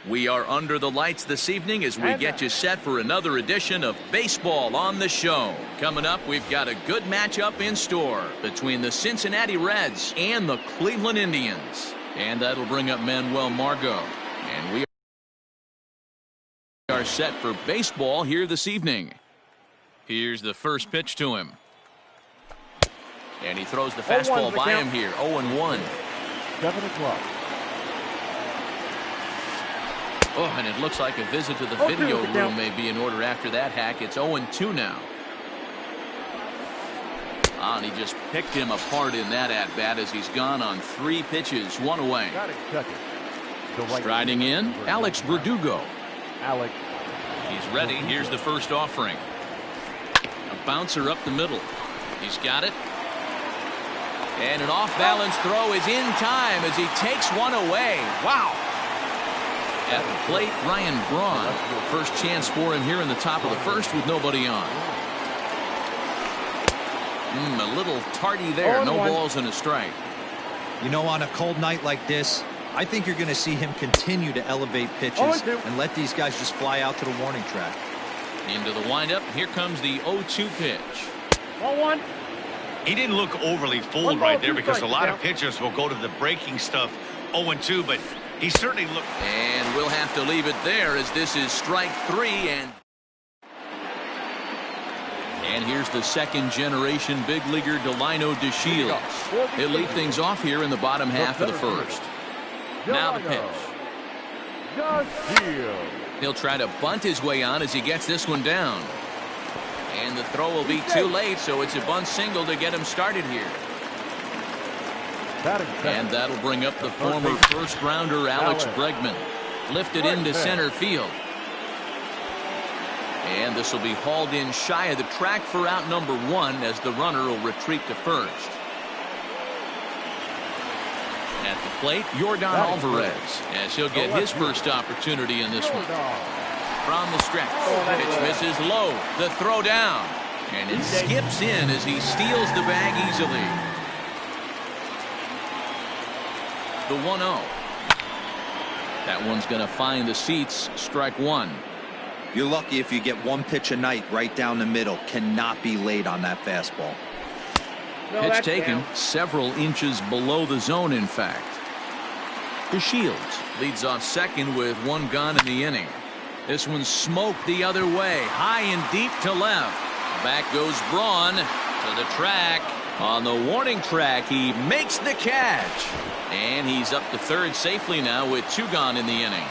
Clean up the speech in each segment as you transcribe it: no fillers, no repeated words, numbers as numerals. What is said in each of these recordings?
We are under the lights this evening as we get you set for another edition of Baseball on the Show. Coming up, we've got a good matchup in store between the Cincinnati Reds and the Cleveland Indians. And that'll bring up Manuel Margot. And we are set for baseball here this evening. Here's the first pitch to him. And he throws the fastball by him here. 0-1. 7 o'clock. Oh, and it looks like a visit to the video room may be in order after that hack. It's 0-2 now. And he just picked him apart in that at-bat as he's gone on 3 pitches, 1 away. Striding in, Alex Verdugo. Alex. He's ready. Here's the first offering. A bouncer up the middle. He's got it. And an off-balance throw is in time as he takes one away. Wow. At the plate, Ryan Braun. First chance for him here in the top of the first with nobody on. A little tardy there. No balls and a strike. You know, on a cold night like this, I think you're going to see him continue to elevate pitches and let these guys just fly out to the warning track. Into the windup. Here comes the 0-2 pitch. 1-1. He didn't look overly fooled right there because a lot of pitchers will go to the breaking stuff 0-2, but he certainly looked. And we'll have to leave it there as this is strike 3. And here's the second generation big leaguer Delino DeShields. He'll lead things off here in the bottom half of the first. Now the pitch. He'll try to bunt his way on as he gets this one down. And the throw will be too late, so it's a bunt single to get him started here. And that'll bring up the former first-rounder Alex Bregman. Lifted into center field. And this will be hauled in shy of the track for out number 1 as the runner will retreat to first. At the plate, Yordan Alvarez, as he'll get his first opportunity in this one. From the stretch, pitch misses low, the throw down, and it skips in as he steals the bag easily. The 1-0. That one's going to find the seats. Strike 1. You're lucky if you get 1 pitch a night right down the middle. Cannot be late on that fastball. Pitch taken several inches below the zone, in fact. DeShields leads off second with 1 gone in the inning. This one's smoked the other way, high and deep to left. Back goes Braun to the track. On the warning track, he makes the catch. And he's up to third safely now with 2 gone in the inning.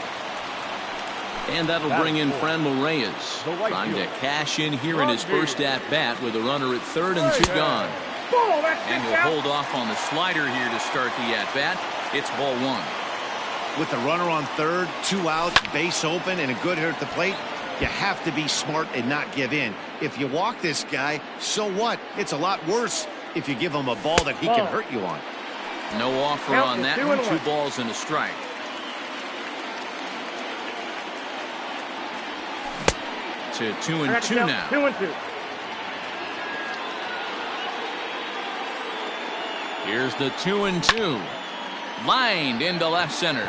And that'll bring in Franmil Reyes, trying to cash in here in his first at-bat with a runner at third and 2 gone. And he'll hold off on the slider here to start the at-bat. It's ball 1. With the runner on third, 2 outs, base open, and a good hit at the plate, you have to be smart and not give in. If you walk this guy, so what? It's a lot worse if you give him a ball that he can hurt you on. No offer on that one. 2 balls and a strike. To 2-2 now. 2-2. Here's the 2-2. Lined into left center.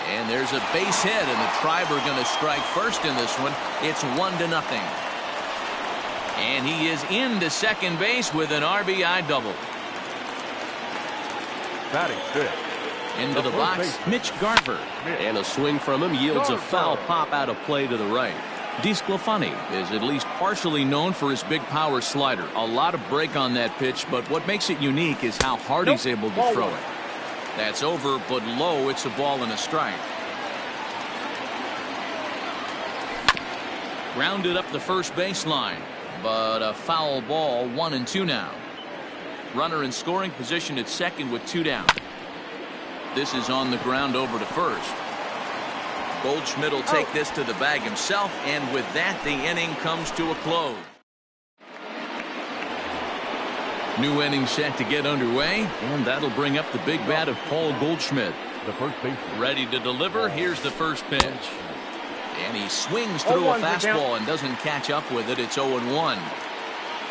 And there's a base hit, and the Tribe are going to strike first in this one. It's 1-0. And he is into second base with an RBI double. Batting fifth. Into the box, Mitch Garver. And a swing from him yields a foul pop out of play to the right. DeSclafani is at least partially known for his big power slider. A lot of break on that pitch, but what makes it unique is how hard he's able to throw it. That's over, but low. It's a ball and a strike. Grounded up the first baseline, but a foul ball. 1-2 now. Runner in scoring position at second with 2 down. This is on the ground over to first. Goldschmidt will take this to the bag himself, and with that, the inning comes to a close. New inning set to get underway, and that'll bring up the big bat of Paul Goldschmidt. The first baseman. Ready to deliver. Here's the first pitch. And he swings through a fastball and doesn't catch up with it. It's 0-1.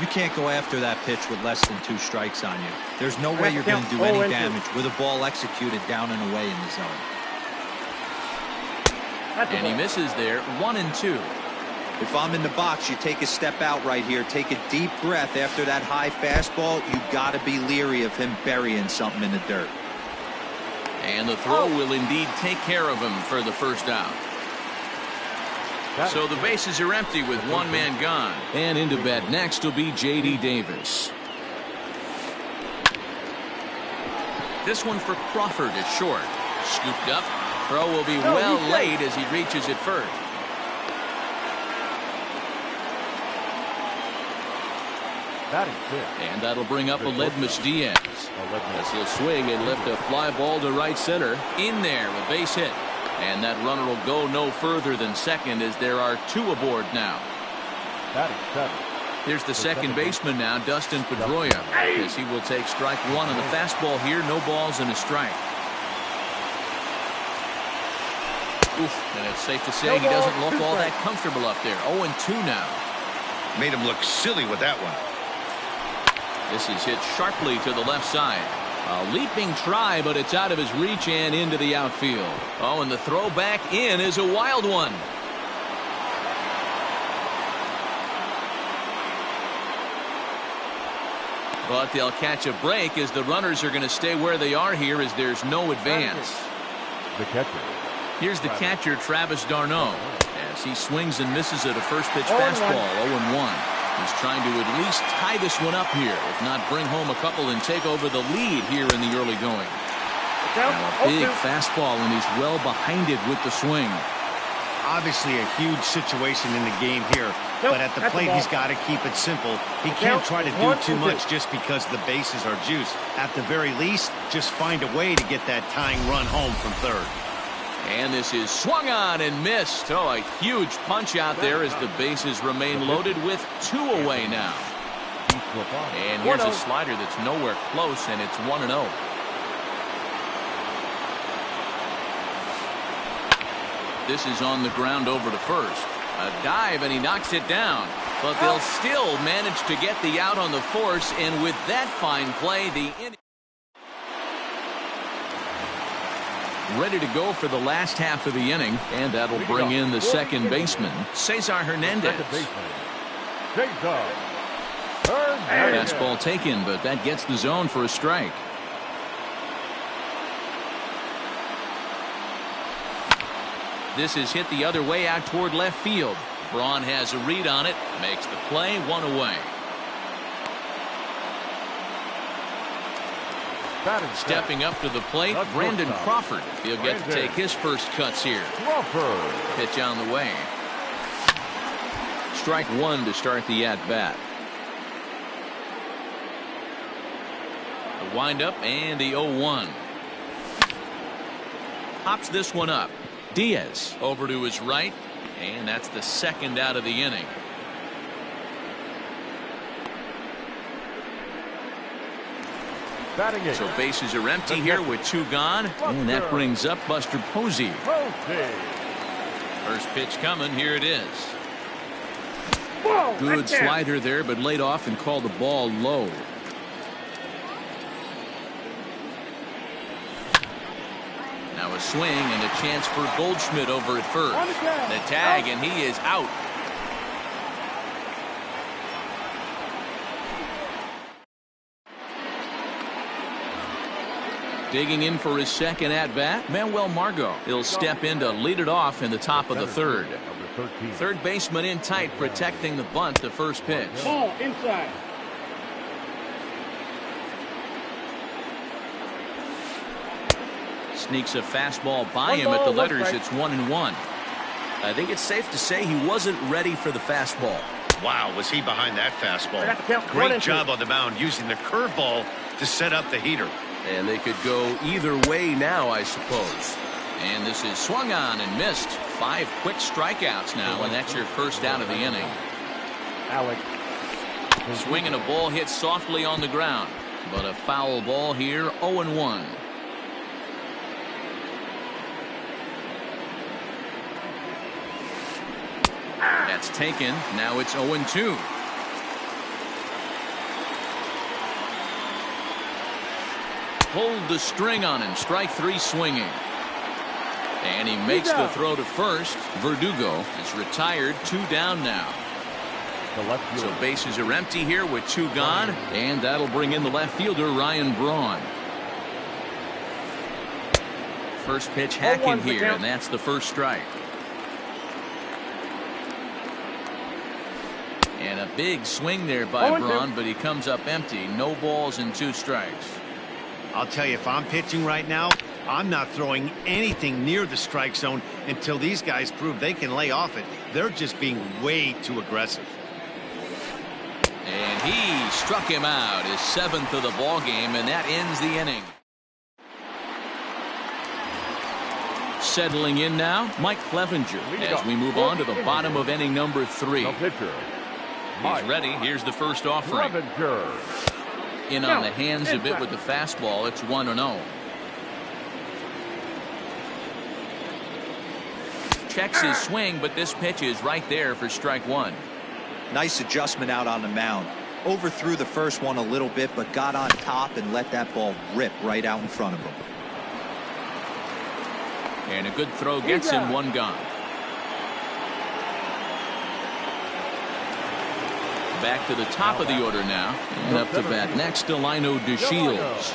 You can't go after that pitch with less than 2 strikes on you. There's no way you're going to do any damage with a ball executed down and away in the zone. And he misses there, 1-2. If I'm in the box, you take a step out right here. Take a deep breath after that high fastball. You got to be leery of him burying something in the dirt. And the throw will indeed take care of him for the first out. So the bases are empty with one man gone. And into bat next will be J.D. Davis. This one for Crawford is short. Scooped up. Throw will be well laid as he reaches it first. And that'll bring up Aledmys Diaz. As he'll swing and lift a fly ball to right center. In there, a base hit. And that runner will go no further than second as there are two aboard now. Here's the second baseman now, Dustin Pedroia, as he will take strike one on the fastball here. No balls and a strike. Oof, and it's safe to say he doesn't look all that comfortable up there. 0-2 now. Made him look silly with that one. This is hit sharply to the left side. A leaping try, but it's out of his reach and into the outfield. Oh, and the throw back in is a wild one. But they'll catch a break as the runners are going to stay where they are here as there's no advance. The catcher. Here's the catcher, Travis d'Arnaud, as he swings and misses at a first pitch fastball, 0-1. He's trying to at least tie this one up here, if not bring home a couple and take over the lead here in the early going. Now a big fastball, and he's well behind it with the swing. Obviously a huge situation in the game here, but at the plate he's got to keep it simple. He can't try to do too much just because the bases are juiced. At the very least, just find a way to get that tying run home from third. And this is swung on and missed. Oh, a huge punch out there as the bases remain loaded with two away now. And here's a slider that's nowhere close, and it's 1-0. This is on the ground over to first. A dive, and he knocks it down. But they'll still manage to get the out on the force, and with that fine play, the inning. Ready to go for the last half of the inning, and that'll bring in the second baseman, Cesar Hernandez. Fastball taken, but that gets the zone for a strike. This is hit the other way out toward left field. Braun has a read on it, makes the play, one away. Stepping up to the plate, Brandon Crawford. He'll get to take his first cuts here. Pitch on the way. Strike one to start the at-bat. The windup and the 0-1. Pops this one up. Diaz over to his right, and that's the second out of the inning. So bases are empty here with two gone, and that brings up Buster Posey. First pitch coming, here it is. Good slider there, but laid off and called the ball low. Now a swing and a chance for Goldschmidt over at first. The tag, and he is out. Digging in for his second at-bat, Manuel Margot. He'll step in to lead it off in the top of the third. Third baseman in tight, protecting the bunt, the first pitch. Ball inside. Sneaks a fastball by him at the letters. It's 1-1. I think it's safe to say he wasn't ready for the fastball. Wow, was he behind that fastball. Great job on the mound using the curveball to set up the heater. And they could go either way now, I suppose. And this is swung on and missed. 5 quick strikeouts now, and that's your first out of the inning. Alex. Swinging a ball hit softly on the ground, but a foul ball here, 0-1. That's taken. Now it's 0-2. Pulled the string on him. Strike 3 swinging. And he makes the throw to first. Verdugo is retired. 2 down now. The left So fielder. bases are empty here with 2 gone. And that'll bring in the left fielder, Ryan Braun. First pitch hacking here, and that's the first strike. And a big swing there by Braun, but he comes up empty. No balls and 2 strikes. I'll tell you, if I'm pitching right now, I'm not throwing anything near the strike zone until these guys prove they can lay off it. They're just being way too aggressive. And he struck him out, his 7th of the ball game, and that ends the inning. Settling in now, Mike Clevenger, as we move on to the bottom of inning number 3. The pitcher. He's ready. Here's the first offering. Clevenger. In on the hands a bit with the fastball. It's 1-0. Checks his swing, but this pitch is right there for strike 1. Nice adjustment out on the mound. Overthrew the first one a little bit, but got on top and let that ball rip right out in front of him. And a good throw gets him 1 gone. Back to the top of the order now. And up to bat next, Delino DeShields.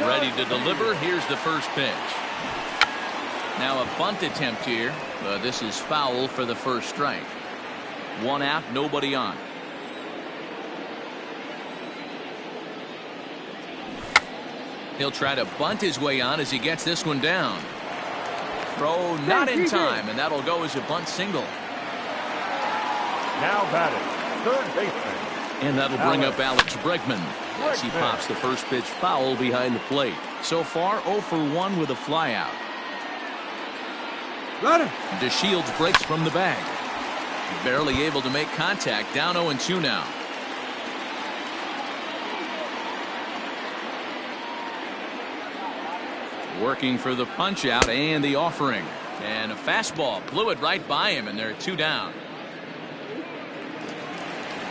Ready to deliver. Here's the first pitch. Now a bunt attempt here. But this is foul for the first strike. 1 out, nobody on. He'll try to bunt his way on as he gets this one down. Throw not in time, and that'll go as a bunt single. Now batting. Third baseman. And that'll bring up Alex Bregman as he pops the first pitch foul behind the plate. So far 0 for 1 with a flyout. DeShields breaks from the bag. Barely able to make contact. Down 0-2 now. Working for the punch out and the offering. And a fastball blew it right by him, and they're 2 down.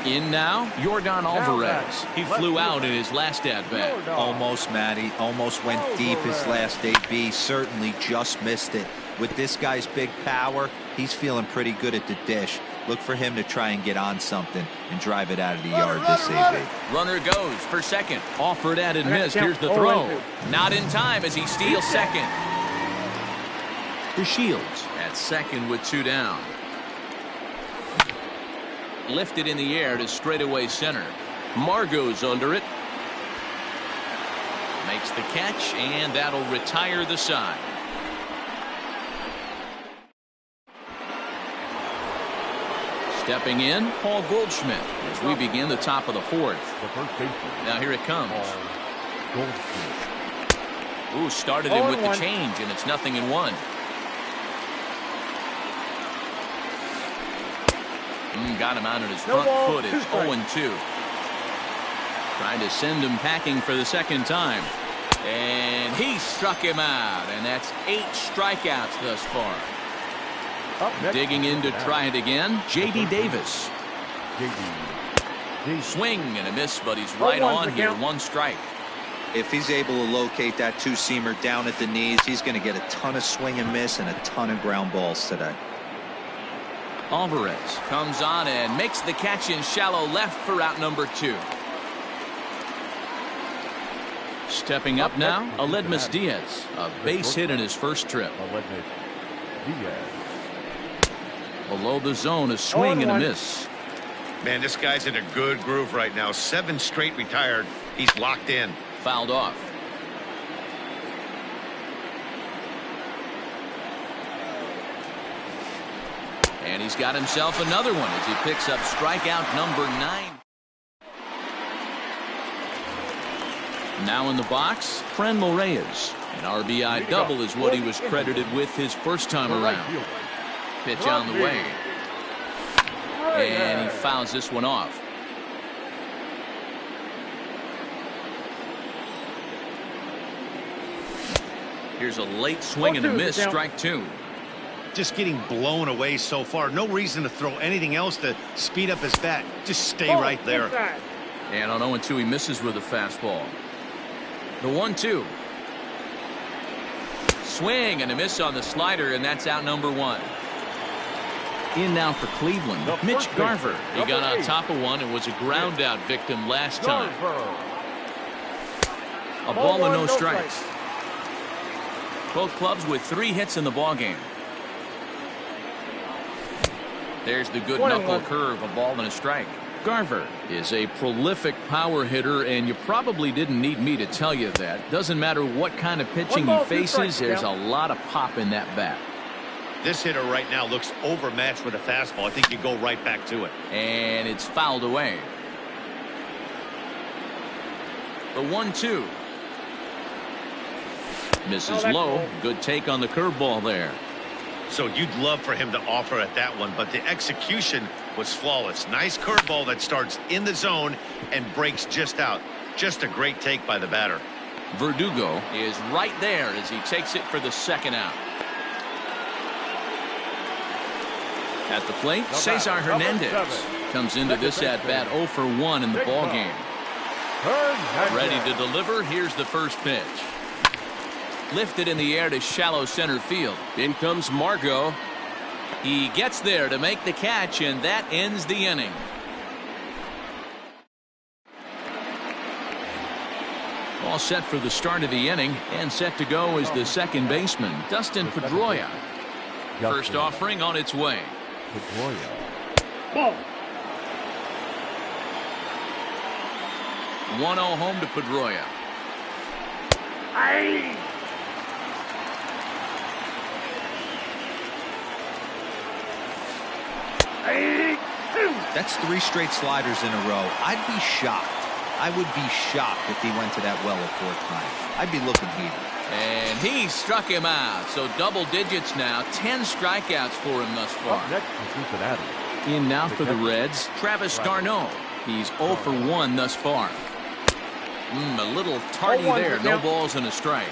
In now, Yordan Alvarez. He flew out in his last at-bat. Almost, Matty. Almost went deep his last AB. Certainly just missed it. With this guy's big power, he's feeling pretty good at the dish. Look for him to try and get on something and drive it out of the yard this AB. Runner goes for second. Offered at and missed. Here's the throw. Not in time as he steals second. DeShields at second with 2 down. Lifted in the air to straightaway center. Margot's under it. Makes the catch, and that'll retire the side. Stepping in, Paul Goldschmidt as we begin the top of the 4th. The first baseman. Now here it comes. Goldschmidt. Ooh, started him with the change, and it's 0-1. Got him out on his front foot. It's 0-2. Trying to send him packing for the second time. And he struck him out. And that's 8 strikeouts thus far. Digging in to try it again. J.D. Davis. Swing and a miss, but he's right on here. 1 strike. If he's able to locate that 2-seamer down at the knees, he's going to get a ton of swing and miss and a ton of ground balls today. Alvarez comes on and makes the catch in shallow left for out number 2. Stepping up now, Aledmys Diaz. A base hit in his first trip. Below the zone, a swing and a miss. Man, this guy's in a good groove right now. 7 straight retired. He's locked in. Fouled off. And he's got himself another one as he picks up strikeout number 9. Now in the box, Franmil Reyes. An RBI double is what he was credited with his first time around. Pitch on the way. And he fouls this one off. Here's a late swing and a miss, strike 2. Just getting blown away so far. No reason to throw anything else to speed up his bat. Just stay right there. And on 0-2, he misses with a fastball. The 1-2. swing and a miss on the slider, and that's out number 1. In now for Cleveland, Mitch Garver. He got on top of one and was a ground out victim last time. A ball and no strikes. Both clubs with 3 hits in the ballgame. There's the good knuckle curve, a ball and a strike. Garver is a prolific power hitter, and you probably didn't need me to tell you that. Doesn't matter what kind of pitching he faces, there's a lot of pop in that bat. This hitter right now looks overmatched with a fastball. I think you go right back to it. And it's fouled away. The 1-2. Misses low. Good take on the curveball there. So you'd love for him to offer at that one, but the execution was flawless. Nice curveball that starts in the zone and breaks just out. Just a great take by the batter. Verdugo is right there as he takes it for the second out. At the plate, Cesar Hernandez comes into this at-bat 0 for 1 in the ballgame. Ready to deliver. Here's the first pitch. Lifted in the air to shallow center field. In comes Margot. He gets there to make the catch, and that ends the inning. All set for the start of the inning, and set to go is the second baseman, Dustin Pedroia. First offering on its way. Ball. 1-0 home to Pedroia. That's 3 straight sliders in a row. I'd be shocked. I would be shocked if he went to that well a 4th time. I'd be looking heated. And he struck him out. So double digits now. 10 strikeouts for him thus far. Up next is Cincinnati. In now for the Reds, Travis d'Arnaud. He's 0 for 1 thus far. A little tardy there. No balls and a strike.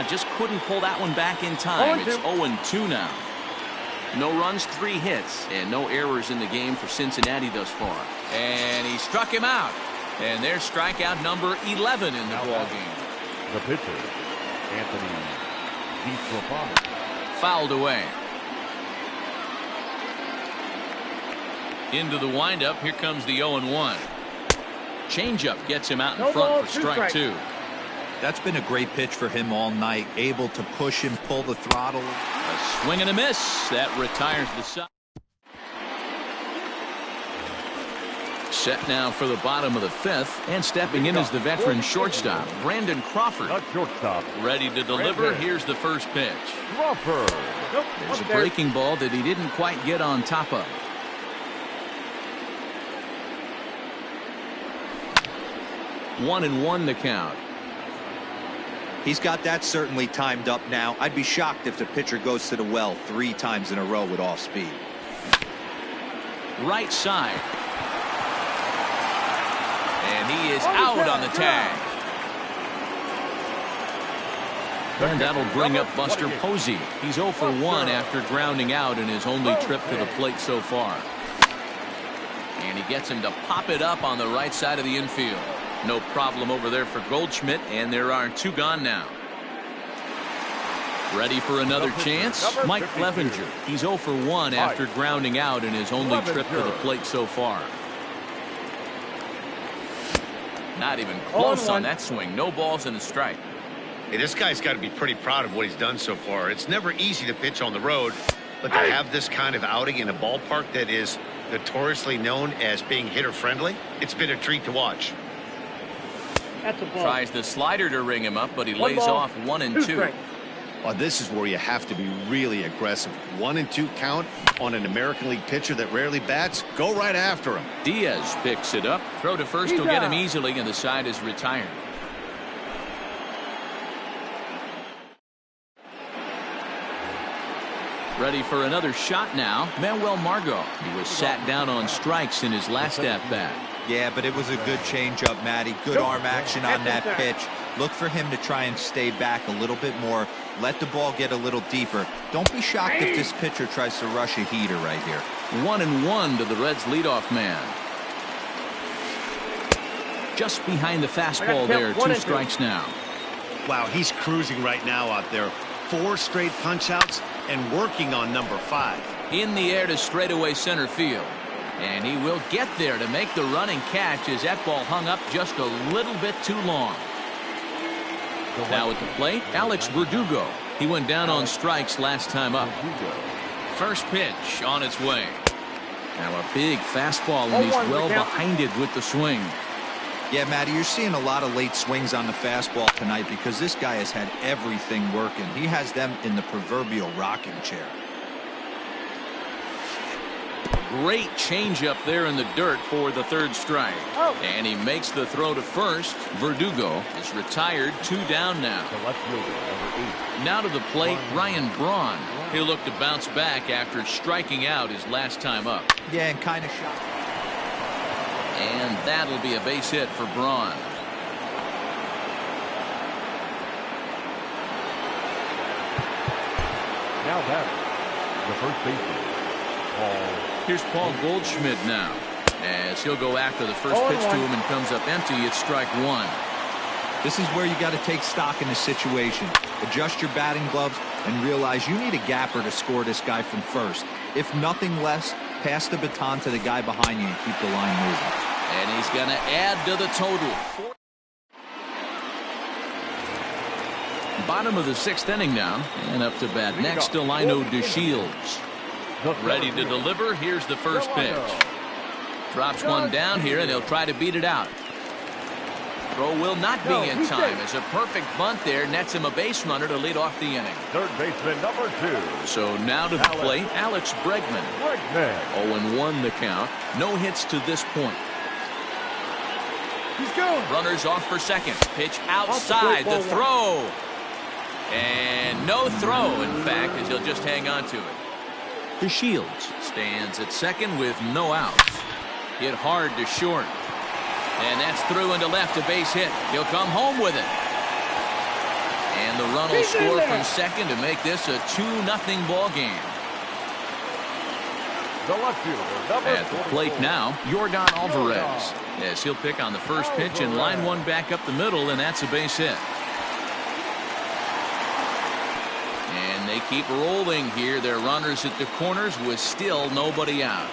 Just couldn't pull that one back in time. It's 0-2 now. No runs, 3 hits, and no errors in the game for Cincinnati thus far. And he struck him out. And there's strikeout number 11 in the ballgame. The pitcher, Anthony DeSclafani. Fouled away. Into the windup. Here comes the 0-1. Changeup gets him out in front for strike 2. That's been a great pitch for him all night. Able to push and pull the throttle. A swing and a miss. That retires the side. Set now for the bottom of the 5th, and stepping in is the veteran shortstop, Brandon Crawford. The shortstop. Ready to deliver. Here's the first pitch. Crawford. There's a breaking ball that he didn't quite get on top of. One and one the count. He's got that certainly timed up now. I'd be shocked if the pitcher goes to the well 3 times in a row with off speed. Right side. And he is out on the tag. And that'll bring up Buster Posey. He's 0 for 1 after grounding out in his only trip to the plate so far. And he gets him to pop it up on the right side of the infield. No problem over there for Goldschmidt, and there are 2 gone now. Ready for another chance? Mike Clevenger. He's 0 for 1 after grounding out in his only trip to the plate so far. Not even close on that swing. No balls and a strike. Hey, this guy's got to be pretty proud of what he's done so far. It's never easy to pitch on the road, but to have this kind of outing in a ballpark that is notoriously known as being hitter-friendly, it's been a treat to watch. Tries the slider to ring him up, but he lays off 1 and 2. Well, this is where you have to be really aggressive. 1 and 2 count on an American League pitcher that rarely bats. Go right after him. Diaz picks it up. Throw to first will get him easily, and the side is retired. Ready for another shot now. Manuel Margot. He was sat down on strikes in his last at-bat. Yeah, but it was a good changeup, Matty. Good arm action on that pitch. Look for him to try and stay back a little bit more. Let the ball get a little deeper. Don't be shocked if this pitcher tries to rush a heater right here. 1 and 1 to the Reds leadoff man. just behind the fastball there. 2 strikes now. Wow, he's cruising right now out there. 4 straight punch-outs and working on number 5. In the air to straightaway center field. And he will get there to make the running catch as that ball hung up just a little bit too long. Now at the plate, Alex Verdugo. He went down on strikes last time up. First pitch on its way. Now a big fastball, and he's well behind it with the swing. Yeah, Matty, you're seeing a lot of late swings on the fastball tonight because this guy has had everything working. He has them in the proverbial rocking chair. Great changeup there in the dirt for the 3rd strike. And he makes the throw to first. Verdugo is retired. 2 down now. The left fielder, number 8. Now to the plate, Ryan Braun. He'll look to bounce back after striking out his last time up. Yeah, and kind of shot. And that'll be a base hit for Braun. Now batting, the first baseman, Paul. Here's Paul Goldschmidt now, as he'll go after the first pitch to him and comes up empty. It's strike 1. This is where you got to take stock in the situation. Adjust your batting gloves and realize you need a gapper to score this guy from first. If nothing less, pass the baton to the guy behind you and keep the line moving. And he's going to add to the total. Bottom of the 6th inning now, and up to bat next, Delino DeShields. Ready to deliver. Here's the first pitch. Drops one down here, and he'll try to beat it out. Throw will not be in time, as a perfect bunt there nets him a base runner to lead off the inning. Third baseman, number 2. So now to the plate, Alex Bregman. 0-1 the count. No hits to this point. He's going. Runners off for second. Pitch outside. The throw. And no throw, in fact, as he'll just hang on to it. DeShields stands at second with no outs. Hit hard to short. And that's through into left, a base hit. He'll come home with it. And the run will score from second to make this a 2-0 ball game. The left fielder, at the plate now, Yordan Alvarez. Yes, he'll pick on the first pitch and line one back up the middle, and that's a base hit. And they keep rolling here. Their runners at the corners with still nobody out.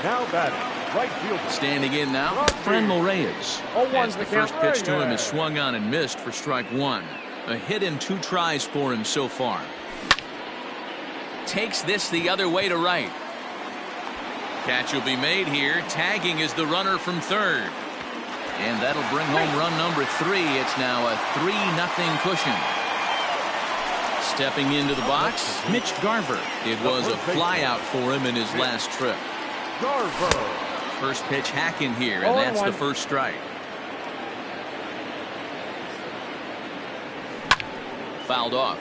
Now batting, right fielder. Standing in now, Franmil Reyes. As the first pitch to him is swung on and missed for strike one. A hit in 2 tries for him so far. Takes this the other way to right. Catch will be made here. Tagging is the runner from third. And that'll bring home run number 3. It's now a 3-0 cushion. Stepping into the box, Mitch Garver. It was a flyout for him in his last trip. Garver. First pitch hack in here, and that's the first strike. Fouled off.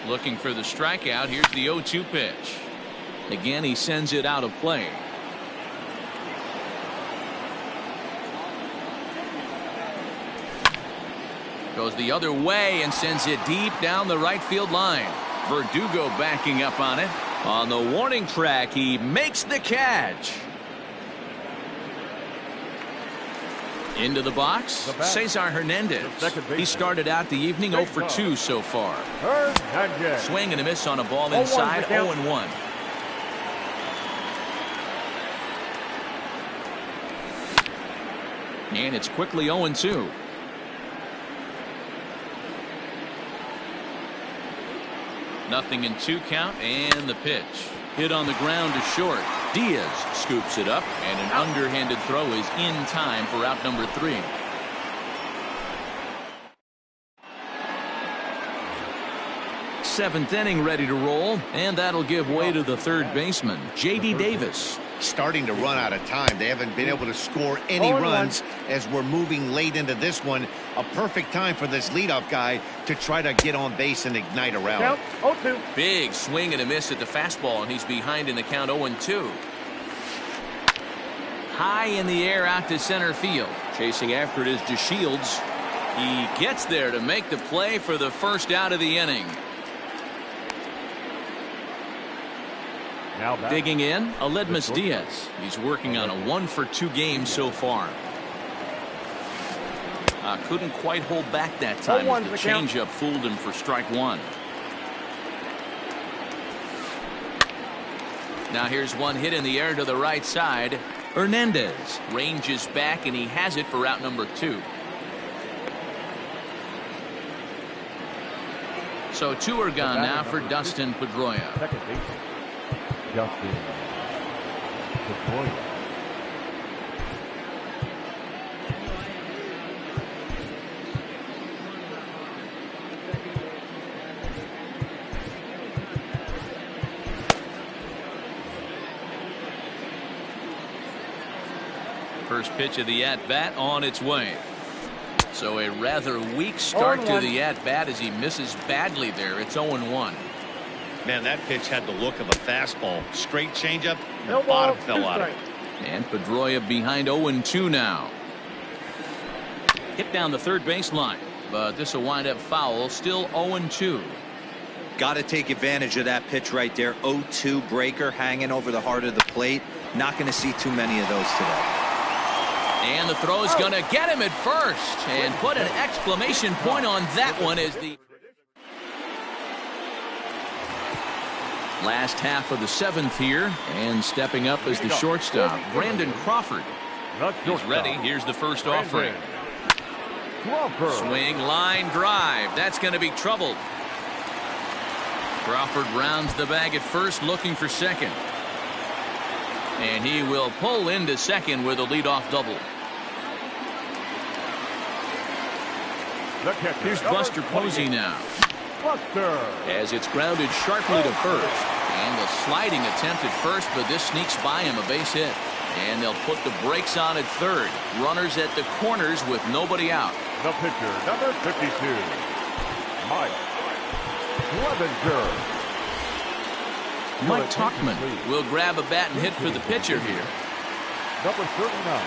Looking for the strikeout. Here's the 0-2 pitch. Again, he sends it out of play. Goes the other way and sends it deep down the right field line. Verdugo backing up on it. On the warning track, he makes the catch. Into the box, Cesar Hernandez. He started out the evening 0 for 2 so far. Swing and a miss on a ball inside, 0-1. And it's quickly 0-2. Nothing in 2 count, and the pitch. Hit on the ground to short. Diaz scoops it up, and an underhanded throw is in time for out number 3. Seventh inning ready to roll, and that'll give way to the third baseman, J.D. Davis. Starting to run out of time. They haven't been able to score any runs as we're moving late into this one. A perfect time for this leadoff guy to try to get on base and ignite a rally. Big swing and a miss at the fastball, and he's behind in the count 0-2. High in the air out to center field. Chasing after it is DeShields. He gets there to make the play for the first out of the inning. Now back. Digging in, Aledmus Diaz. He's working on a 1-for-2 game so far. Couldn't quite hold back that time as the changeup fooled him for strike one. Now here's one hit in the air to the right side. Hernandez ranges back, and he has it for out number 2. So 2 are gone now for Dustin Pedroia. Second baseman, Dustin Pedroia. First pitch of the at-bat on its way. So a rather weak start to the at-bat as he misses badly there. It's 0-1. Man, that pitch had the look of a fastball. Straight changeup, the bottom fell out of it. And Pedroia behind 0-2 now. Hit down the third baseline, but this will wind up foul. Still 0-2. Got to take advantage of that pitch right there. 0-2 breaker hanging over the heart of the plate. Not going to see too many of those today. And the throw's going to get him at first. And put an exclamation point on that one as the last half of the 7th here. And stepping up as the shortstop, Brandon Crawford. He's ready. Here's the first offering. Swing, line, drive. That's going to be troubled. Crawford rounds the bag at first, looking for second. And he will pull into second with a leadoff double. Here's Buster Posey now. As it's grounded sharply to first. And a sliding attempt at first, but this sneaks by him, a base hit. And they'll put the brakes on at third. Runners at the corners with nobody out. The pitcher, number 52, Mike Clevenger. Mike Tauchman will grab a bat and hit for the pitcher here. Number 39,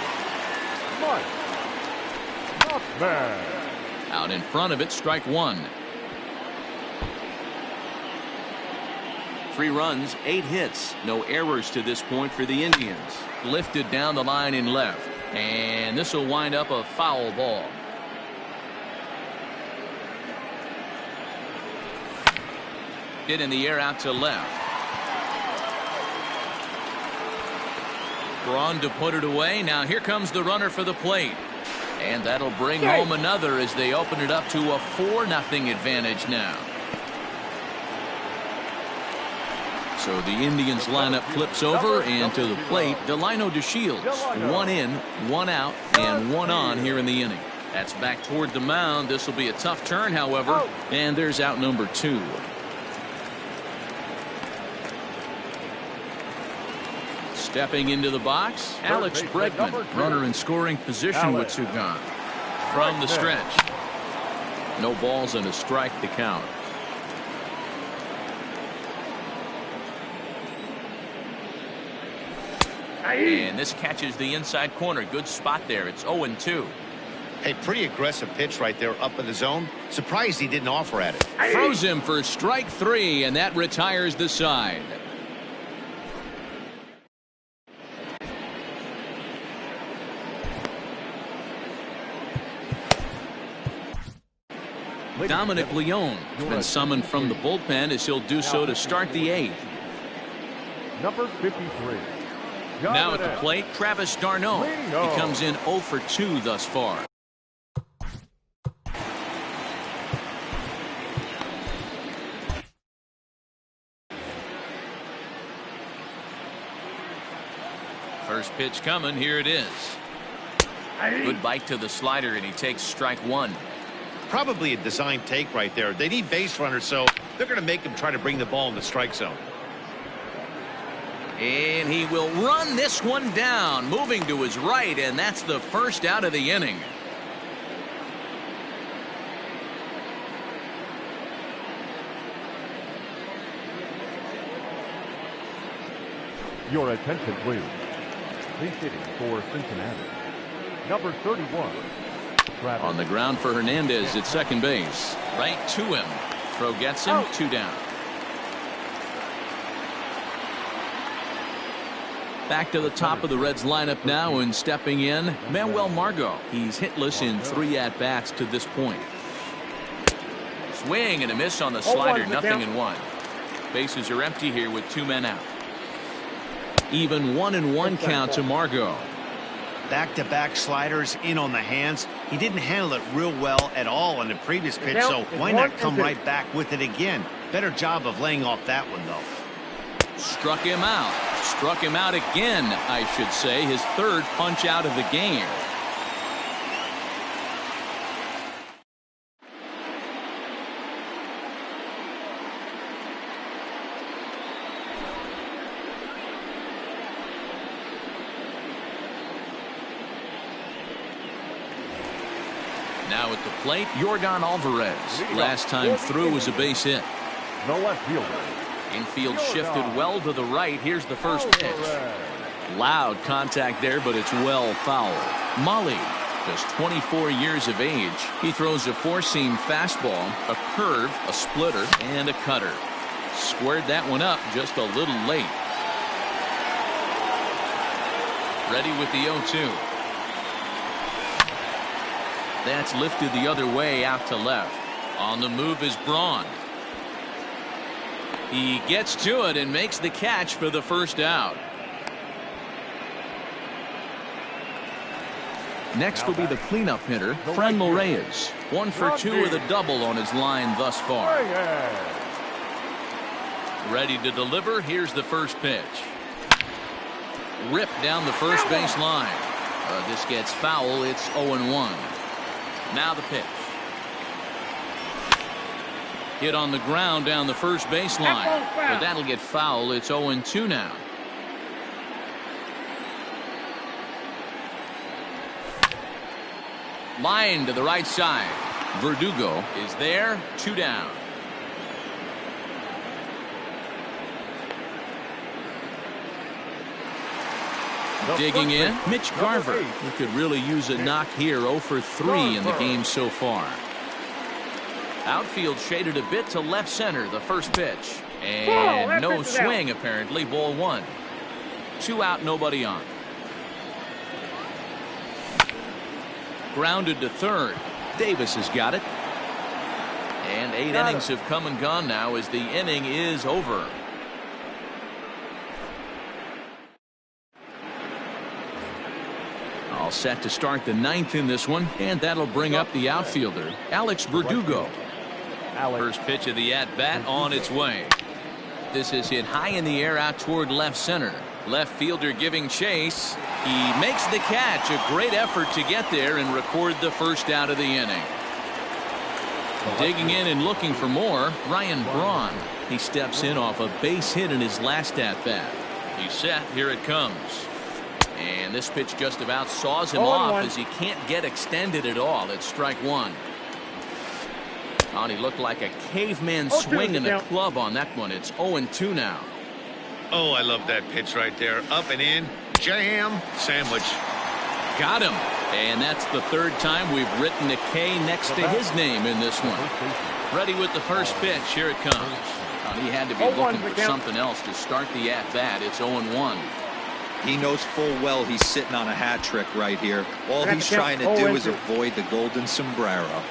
Mike Tauchman. Out in front of it, strike one. 3 runs, 8 hits, no errors to this point for the Indians. Lifted down the line in left, and this will wind up a foul ball. Hit in the air out to left. Braun to put it away. Now here comes the runner for the plate. And that'll bring home another as they open it up to a 4-0 advantage now. So the Indians lineup flips over, and to the plate, Delino DeShields. 1 in, 1 out, and 1 on here in the inning. That's back toward the mound. This will be a tough turn, however, and there's out number 2. Stepping into the box, Alex Bregman, runner in scoring position with 2 gone. From the stretch. No balls and a strike to count. And this catches the inside corner. Good spot there. It's 0-2. Hey, pretty aggressive pitch right there up in the zone. Surprised he didn't offer at it. Throws him for strike 3, and that retires the side. Dominic Leone has been summoned from the bullpen as he'll do so to start the 8th. Number 53. Now at the plate, Travis d'Arnaud. He comes in 0 for 2 thus far. First pitch coming. Here it is. Good bite to the slider, and he takes strike 1. Probably a design take right there. They need base runners, so they're going to make him try to bring the ball in the strike zone. And he will run this one down, moving to his right, and that's the first out of the inning. Your attention, please. Please hitting for Cincinnati. Number 31. Travis. On the ground for Hernandez at second base. Right to him. Throw gets him. 2 down. Back to the top of the Reds lineup now, and stepping in, Manuel Margot. He's hitless in 3 at-bats to this point. Swing and a miss on the slider, 0-1. Bases are empty here with 2 men out. Even 1-1 count to Margot. Back-to-back sliders in on the hands. He didn't handle it real well at all on the previous pitch, so why not come right back with it again? Better job of laying off that one, though. Struck him out. Struck him out again, I should say. His 3rd punch out of the game. Now at the plate, Yordan Alvarez. Last time through was a base hit. The left fielder. Infield shifted well to the right. Here's the first pitch. Loud contact there, but it's well fouled. Molly, just 24 years of age. He throws a 4-seam fastball, a curve, a splitter, and a cutter. Squared that one up just a little late. Ready with the 0-2. That's lifted the other way out to left. On the move is Braun. He gets to it and makes the catch for the first out. Next will be the cleanup hitter, Franmil Reyes. 1 for 2 with a double on his line thus far. Ready to deliver. Here's the first pitch. Ripped down the first base line. This gets foul. It's 0-1. Now the pitch. Hit on the ground down the first baseline. But that'll get foul. It's 0-2 now. Line to the right side. Verdugo is there. 2 down. Digging in, Mitch Garver. He could really use a knock here. 0 for 3 in the game so far. Outfield shaded a bit to left center. The first pitch. And no swing apparently. Ball 1. 2 out, nobody on. Grounded to third. Davis has got it. And 8 innings have come and gone now as the inning is over. All set to start the 9th in this one, and that'll bring up the outfielder, Alex Verdugo. First pitch of the at-bat on its way. This is hit high in the air out toward left center. Left fielder giving chase. He makes the catch. A great effort to get there and record the first out of the inning. Digging in and looking for more, Ryan Braun. He steps in off a base hit in his last at-bat. He's set. Here it comes. And this pitch just about saws him off as he can't get extended at all. It's strike 1. Oh, he looked like a caveman swinging a club on that one. It's 0-2 now. Oh, I love that pitch right there. Up and in. Jam. Sandwich. Got him. And that's the 3rd time we've written a K next to his name in this one. Ready with the first pitch. Here it comes. He had to be looking for something else to start the at-bat. It's 0-1. He knows full well he's sitting on a hat trick right here. All he's trying to do is avoid the golden sombrero.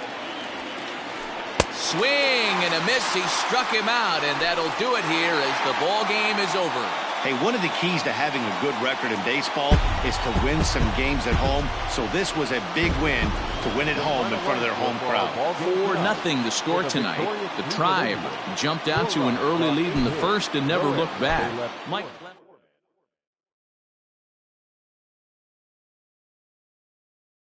Swing and a miss. He struck him out, and that'll do it here as the ball game is over. Hey, one of the keys to having a good record in baseball is to win some games at home. So this was a big win to win at home in front of their home crowd. 4-0 the score tonight. The Tribe jumped out to an early lead in the first and never looked back. Mike